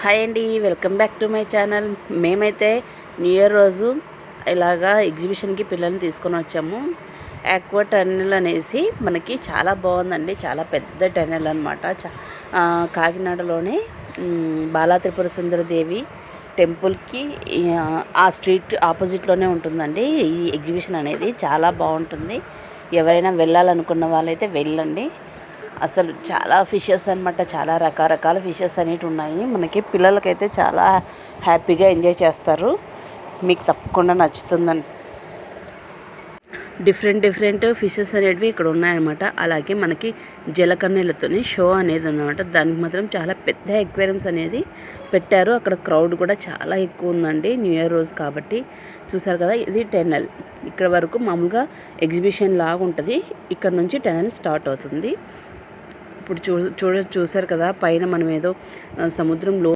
Hi అండి, welcome back to my channel. మేమైతే new year రోజు ఇలాగా ఎగ్జిబిషన్కి పిల్లల్ని తీసుకొని వచ్చాము. ఆక్వా టన్నెల్ అనేసి మనకి చాలా బాగుందండి. చాలా పెద్ద టన్నెల్ అనమాట. కాకినాడలోనే బాలా త్రిపుర సుందరదేవి టెంపుల్కి ఆ స్ట్రీట్ ఆపోజిట్లోనే ఉంటుందండి ఈ ఎగ్జిబిషన్ అనేది. చాలా బాగుంటుంది. ఎవరైనా వెళ్ళాలనుకున్న వాళ్ళైతే వెళ్ళండి. అసలు చాలా ఫిషెస్ అనమాట. చాలా రకరకాల ఫిషెస్ అనేవి ఉన్నాయి. మనకి పిల్లలకైతే చాలా హ్యాపీగా ఎంజాయ్ చేస్తారు. మీకు తప్పకుండా నచ్చుతుందని. డిఫరెంట్ ఫిషెస్ అనేటివి ఇక్కడ ఉన్నాయన్నమాట. అలాగే మనకి జలకన్నెలతోని షో అనేది ఉన్నమాట. దానికి మాత్రం చాలా పెద్ద ఎక్వేరియంస్ అనేది పెట్టారు. అక్కడ క్రౌడ్ కూడా చాలా ఎక్కువ ఉందండి న్యూ ఇయర్ రోజు కాబట్టి. చూసారు కదా, ఇది టెన్నెల్. ఇక్కడ వరకు మామూలుగా ఎగ్జిబిషన్ లాగా ఉంటుంది. ఇక్కడ నుంచి టెన్నెల్ స్టార్ట్ అవుతుంది. ఇప్పుడు చూసారు కదా, పైన మనం ఏదో సముద్రంలో